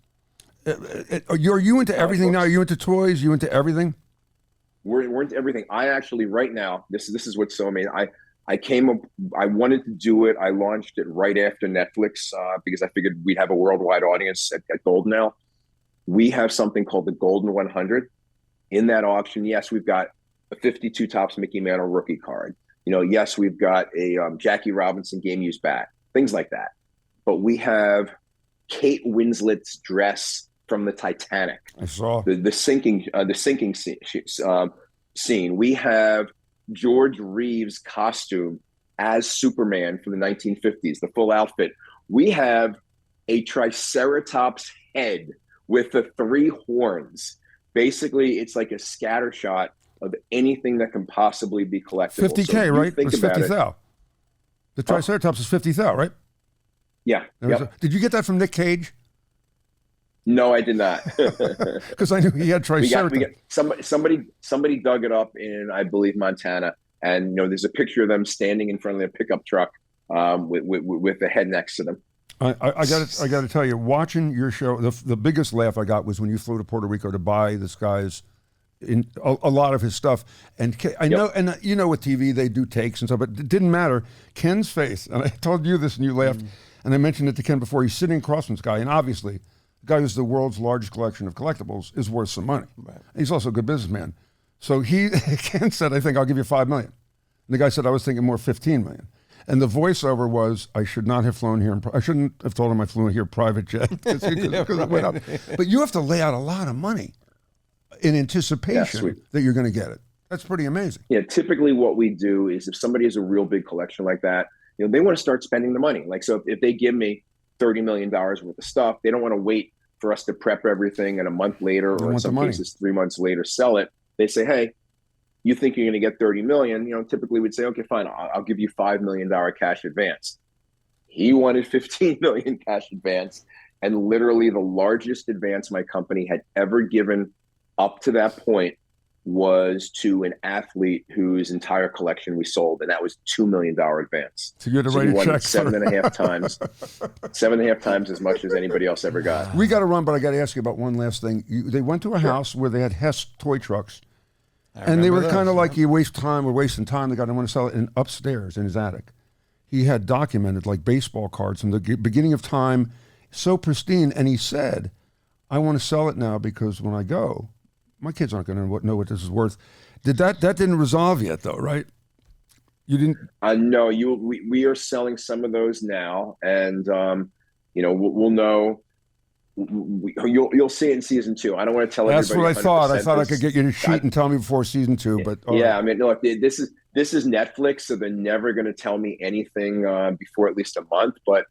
Are you into everything now? Are you into toys? You into everything? we're into everything. I actually right now, this is what's so amazing. I came up, I wanted to do it. I launched it right after Netflix because I figured we'd have a worldwide audience at Goldin now. We have something called the Goldin 100. In that auction, yes, we've got a 52 Topps Mickey Mantle rookie card. Yes, we've got a Jackie Robinson game used bat, things like that. But we have Kate Winslet's dress from the Titanic. I saw the sinking scene. We have George Reeves' costume as Superman from the 1950s, the full outfit. We have a Triceratops head with the 3 horns. Basically, it's like a scatter shot of anything that can possibly be collectible. $50K, so right? Think it's about 50,000. The Triceratops is 50,000, right? Yeah. Yep. Did you get that from Nick Cage? No, I did not. Because I knew he had Triceratops. Somebody dug it up in, I believe, Montana, and there's a picture of them standing in front of their pickup truck with the head next to them. I got to tell you, watching your show, the biggest laugh I got was when you flew to Puerto Rico to buy this guy's a lot of his stuff. And I know, and with TV they do takes and stuff, but it didn't matter. Ken's face, and I told you this, and you laughed, and I mentioned it to Ken before. He's sitting across from this guy, and obviously, the guy who's the world's largest collection of collectibles is worth some money. Right. He's also a good businessman. So Ken said, "I think I'll give you $5 million." And the guy said, "I was thinking more $15 million." And the voiceover was, I should not have flown here. I shouldn't have told him I flew here private jet because it went up. But you have to lay out a lot of money in anticipation that you're going to get it. That's pretty amazing. Yeah, typically what we do is if somebody has a real big collection like that, they want to start spending the money. Like, so if they give me $30 million worth of stuff, they don't want to wait for us to prep everything and a month later, or in some cases 3 months later, sell it. They say, hey, you think you're going to get 30 million, typically we'd say, okay, fine, I'll give you $5 million cash advance. He wanted 15 million cash advance, and literally the largest advance my company had ever given up to that point was to an athlete whose entire collection we sold, and that was $2 million advance. So you had to write a check 7.5 times, 7.5 times as much as anybody else ever got. We got to run, but I got to ask you about one last thing. They went to a house where they had Hess toy trucks. And they were kind of like, we're wasting time. The guy didn't want to sell it. And upstairs in his attic, he had documented like baseball cards from the beginning of time, so pristine. And he said, I want to sell it now because when I go, my kids aren't going to know what this is worth. That didn't resolve yet, though, right? You didn't? No, we are selling some of those now. And, we'll know. You'll see it in season 2. I don't want to tell everybody. That's what I thought. I thought I could get you to cheat and tell me before season 2, but yeah, I mean, look, this is Netflix, so they're never going to tell me anything before at least a month. But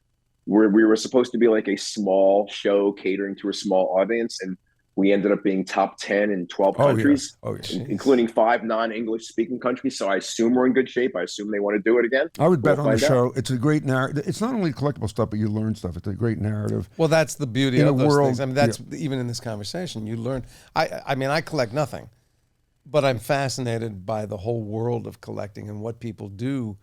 we were supposed to be like a small show catering to a small audience, and we ended up being top 10 in 12 countries, including 5 non-English speaking countries. So I assume we're in good shape. I assume they want to do it again. I would bet on the show. It's a great narrative. It's not only collectible stuff, but you learn stuff. It's a great narrative. Well, that's the beauty of those things. I mean, that's even in this conversation, you learn. I mean, I collect nothing, but I'm fascinated by the whole world of collecting and what people do,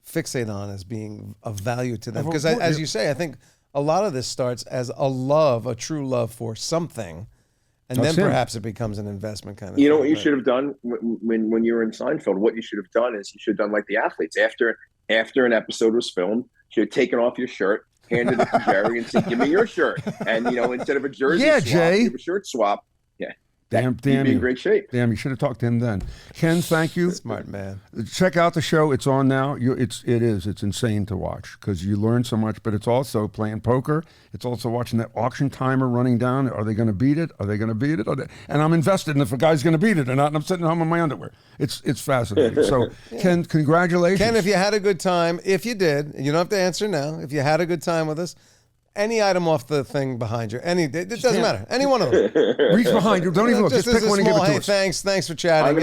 fixate on as being of value to them. Because as you say, I think a lot of this starts as a true love for something, and then perhaps it becomes an investment kind of thing. You know what you should have done when you were in Seinfeld? What you should have done is you should have done like the athletes. After an episode was filmed, you should have taken off your shirt, handed it to Jerry, and said, give me your shirt. And, instead of a jersey swap, Jay. you have a shirt swap. Yeah. Damn, you'd be in great shape. Damn, you should have talked to him then. Ken, thank you. Smart man. Check out the show. It's on now. It's insane to watch because you learn so much, but it's also playing poker. It's also watching that auction timer running down. Are they going to beat it? Are they going to beat it? And I'm invested in if a guy's going to beat it or not, and I'm sitting home in my underwear. It's fascinating. So, Ken, congratulations. Ken, if you had a good time, if you did, you don't have to answer now, if you had a good time with us, any item off the thing behind you, it doesn't matter. Any one of them. Reach behind you. Don't even look. Just pick one and give it to us. Thanks for chatting.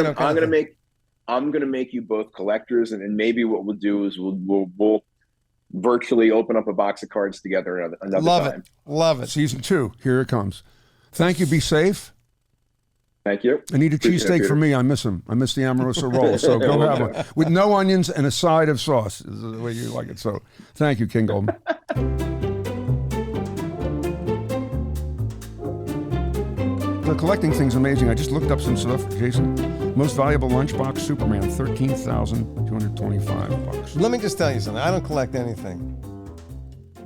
I'm gonna make you both collectors, and maybe what we'll do is we'll virtually open up a box of cards together another time. Love it. Season 2, here it comes. Thank you. Be safe. Thank you. I need a cheesesteak for me. I miss them. I miss the Amoroso roll. So go have one with no onions and a side of sauce. Is the way you like it. So thank you, King Goldin. The collecting thing's amazing. I just looked up some stuff, Jason. Most valuable lunchbox Superman, $13,225. Let me just tell you something. I don't collect anything.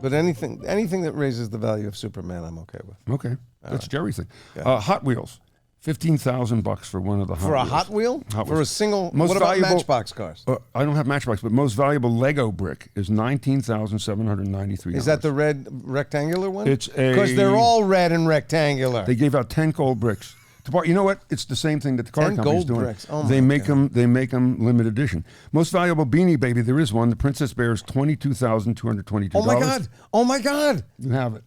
But anything that raises the value of Superman, I'm okay with. Okay. That's Jerry's thing. Yeah. Hot Wheels. $15,000 for one of the Hot For Wheels. a Hot Wheel? Hot For a Wheels. single? Most what about valuable- Matchbox cars? I don't have Matchbox, but most valuable Lego brick is $19,793. Is that the red rectangular one? It's a- Because they're all red and rectangular. They gave out 10 gold bricks. You know what? It's the same thing that the car 10 company's gold doing. bricks. Oh my they make God. them limited edition. Most valuable Beanie Baby, there is one. The Princess Bear is $22,222. Oh my God! Oh my God! You have it.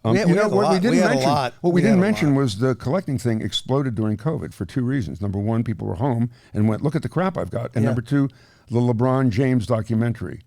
We had a lot. We had a lot. What we We had didn't a mention lot. was the collecting thing exploded during COVID for two reasons. Number one, people were home and went, look at the crap I've got. And Yeah. number two, the LeBron James documentary,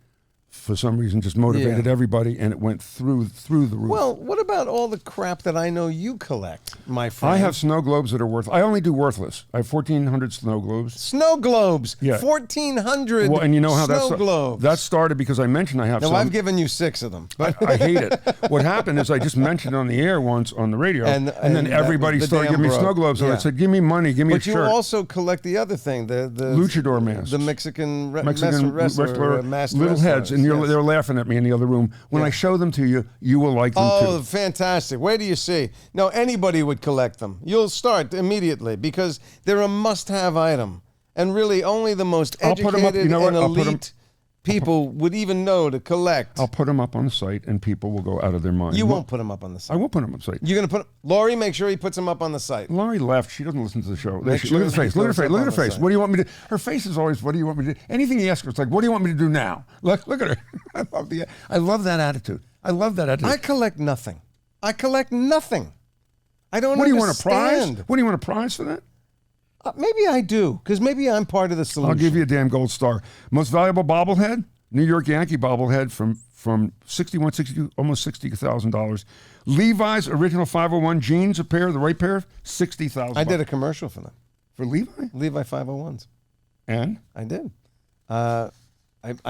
for some reason, just motivated everybody, and it went through the roof. Well, what about all the crap that I know you collect, my friend? I have snow globes that are worth. I only do worthless. I have 1,400 snow globes. snow globes. Yeah. 1,400 Well, and you know how snow globes. that started because I mentioned I have Now, some. I've given you 6 of them. But I hate it. What happened is I just mentioned it on the air once on the radio, And then that everybody was the started damn giving me broke. snow globes, and I Yeah. said, "Give me money, give me But a you shirt." also collect the other thing, the Luchador masks. the Mexican Mexican wrestler, masked little wrestlers, heads, and yes. they're laughing at me in the other room. When I show them to you, you will like them Oh, too. fantastic. Where do you see? No, anybody would collect them. You'll start immediately because they're a must-have item. And really only the most I'll put 'em up. educated You know what? and I'll put 'em- elite people would even know to collect. I'll put them up on the site, and people will go out of their mind. You won't put them up on the I site. will put them on the site. You're going to put Lori, make sure he puts them up on the site. Laurie left. She doesn't listen to the show. Make Look sure at the face. she Look at her goes face. up Look on at her the face. site. What do you want me to do? Her face is always, what do you want me to do? Anything you ask her, it's like, what do you want me to do now? Look at her. I love that attitude. I love that attitude. I collect nothing. I collect nothing. I don't What do you want, a prize? understand. What do you want, a prize for that? Maybe I do, because maybe I'm part of the solution. I'll give you a damn gold star. Most valuable bobblehead? New York Yankee bobblehead from 61, 62, almost $60,000. Levi's original 501 jeans, a pair, the right pair, $60,000. I did a commercial for them. For Levi? Levi 501s. And? I did. I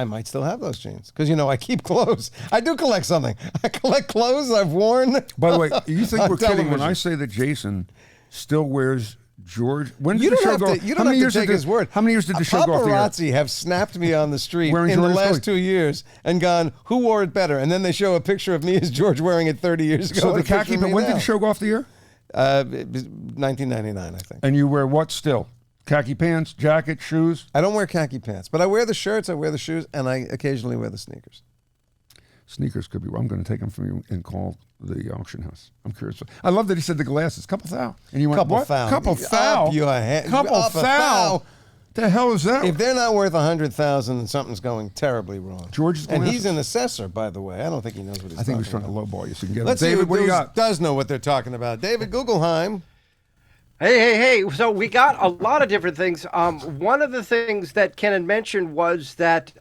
might still have those jeans because, I keep clothes. I do collect something. I collect clothes I've worn. By the way, you think on we're kidding when television. I say that Jason still wears George? When did You the don't show have go? to. You how don't many have years to did take his word. How many years did the show go off the air? Paparazzi have snapped me on the street Wearing in the George's last clothes. 2 years and gone, "Who wore it better?" And then they show a picture of me as George wearing it 30 years ago. So and the a picture khaki, of but me when did now. the show go off the air? 1999, I think. And you wear what still? Khaki pants, jacket, shoes? I don't wear khaki pants, but I wear the shirts, I wear the shoes, and I occasionally wear the sneakers. Sneakers could be. I'm going to take them from you and call the auction house. I'm curious. I love that he said the glasses. Couple thou. And you went, Couple what? thou. Couple thou? Up your head. Couple Up a thou? thou. The hell is that? If they're not worth 100,000, then something's going terribly wrong. George's and he's glasses? an assessor, by the way. I don't think he knows what he's I think he was talking trying to about. lowball you so you can get Let's it. see David, who what do you got? does know what they're talking about. David Guggelheim. Hey. So we got a lot of different things. One of the things that Ken had mentioned was that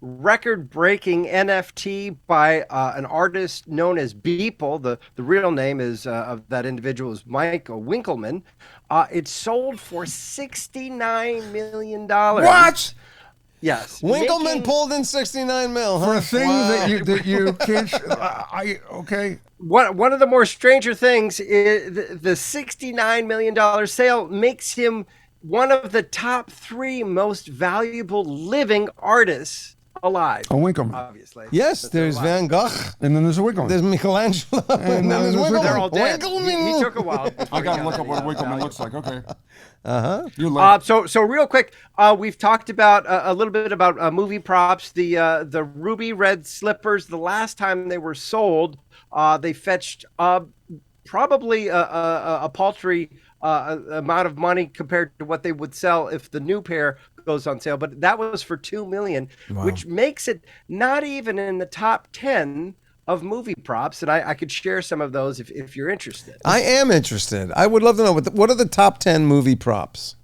record-breaking NFT by an artist known as Beeple. The real name is of that individual is Mike Winkelmann. It sold for $69 million. What? Yes. Winkelmann making- pulled in 69 mil, huh? For a thing Wow. that you can't. Okay. One of the more stranger things is the $69 million sale makes him one of the top 3 most valuable living artists alive. A Winkelmann. Obviously. Yes, That they're there's alive. Van Gogh. And then there's a Winkelmann. There's Michelangelo. And then there's there's Winkelmann. They're all dead. Winkelmann. He took a while. I got to look up what a Winkelmann looks like. Okay. Uh-huh. You're late. So real quick, we've talked about a little bit about movie props. The ruby red slippers. The last time they were sold, they fetched probably a paltry amount of money compared to what they would sell if the new pair goes on sale. But that was for $2 million, which makes it not even in the top 10 of movie props. And I could share some of those if you're interested. I am interested. I would love to know what are the top 10 movie props?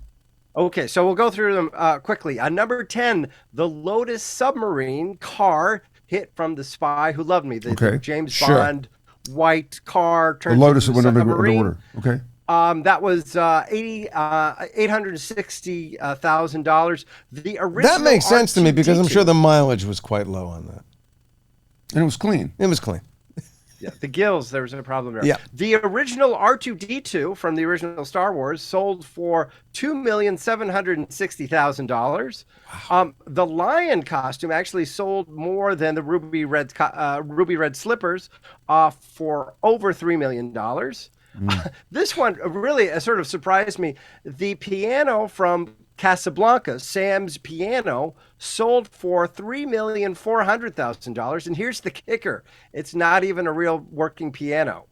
Okay, so we'll go through them quickly. Number 10, the Lotus submarine car hit from The Spy Who Loved Me. The James Bond white car The turns Lotus into that a went under submarine. order. Okay. That was $860,000. The original That makes sense to me because I'm R2D2 sure the mileage was quite low on that. And it was clean. It was clean. Yeah, the gills, there's a problem there. Yeah. The original R2D2 from the original Star Wars sold for $2,760,000. The lion costume actually sold more than the ruby red slippers for over $3 million. This one really sort of surprised me. The piano from Casablanca, Sam's piano, sold for $3,400,000. And here's the kicker: it's not even a real working piano.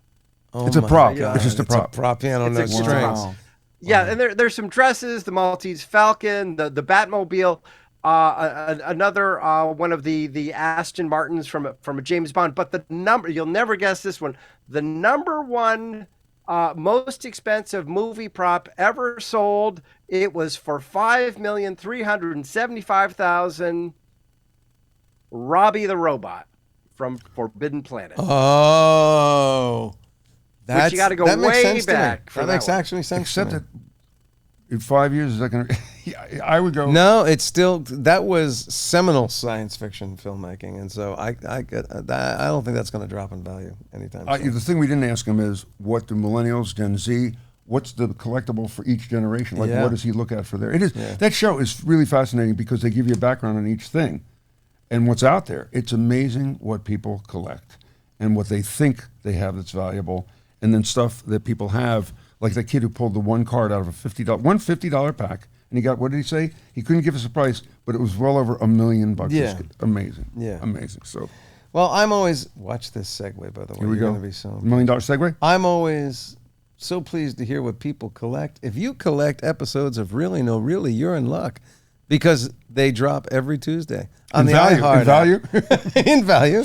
Oh It's a my prop. God. It's just a prop. It's a prop piano, no It's a strings. prop. Yeah, and there's some dresses, the Maltese Falcon, the Batmobile, another one of the Aston Martins from a James Bond. But the number, you'll never guess this one, the number one most expensive movie prop ever sold, it was for $5,375,000. Robbie the Robot from Forbidden Planet. Oh. Which you gotta go that makes way sense to me. back for That that makes one. actually sense Except to that me. in 5 years, is that going to? I would go. No, it's still, that was seminal science fiction filmmaking, and so I don't think that's going to drop in value anytime soon. The thing we didn't ask him is what do millennials, Gen Z, what's the collectible for each generation? Like, Yeah. what does he look at for there? It is that show is really fascinating because they give you a background on each thing and what's out there. It's amazing what people collect and what they think they have that's valuable, and then stuff that people have, like that kid who pulled the one card out of a $50 pack. And he got, what did he say? He couldn't give us a price, but it was well over $1 million. Yeah. Amazing. Yeah. Amazing. So Well, I'm always, watch this segue, by the way. here we You're go. gonna be so $1 million segue? I'm always so pleased to hear what people collect. If you collect episodes of Really No Really, you're in luck because they drop every Tuesday on In the value. iHeart In value? app. In value. On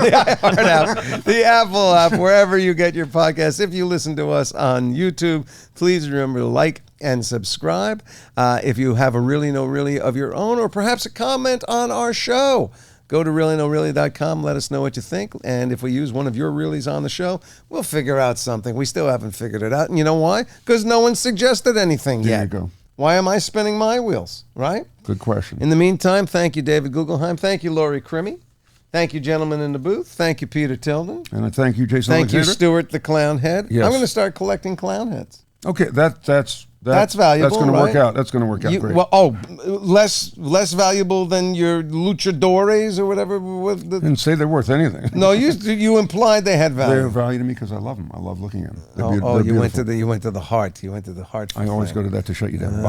the iHeart app, the Apple app, wherever you get your podcasts. If you listen to us on YouTube, please remember to like and subscribe. If you have a Really No Really of your own or perhaps a comment on our show, go to reallynoreally.com. Let us know what you think. And if we use one of your reallys on the show, we'll figure out something. We still haven't figured it out. And you know why? Because no one suggested anything There yet. you go. Why am I spinning my wheels, right? Good question. In the meantime, thank you, David Guggenheim. Thank you, Lori Crimmy. Thank you, gentlemen in the booth. Thank you, Peter Tilden. And I thank you, Jason Thank you, Alexander. Stuart the Clown Head. Yes. I'm going to start collecting clown heads. Okay, that's valuable, That's going to work right? out. That's going to work out great. Less valuable than your luchadores or whatever. With the, I didn't say they're worth anything. no, you implied they had value. They're value to me because I love them. I love looking at them. They're you beautiful. went to the heart. You went to the heart. I always go to that to shut you down.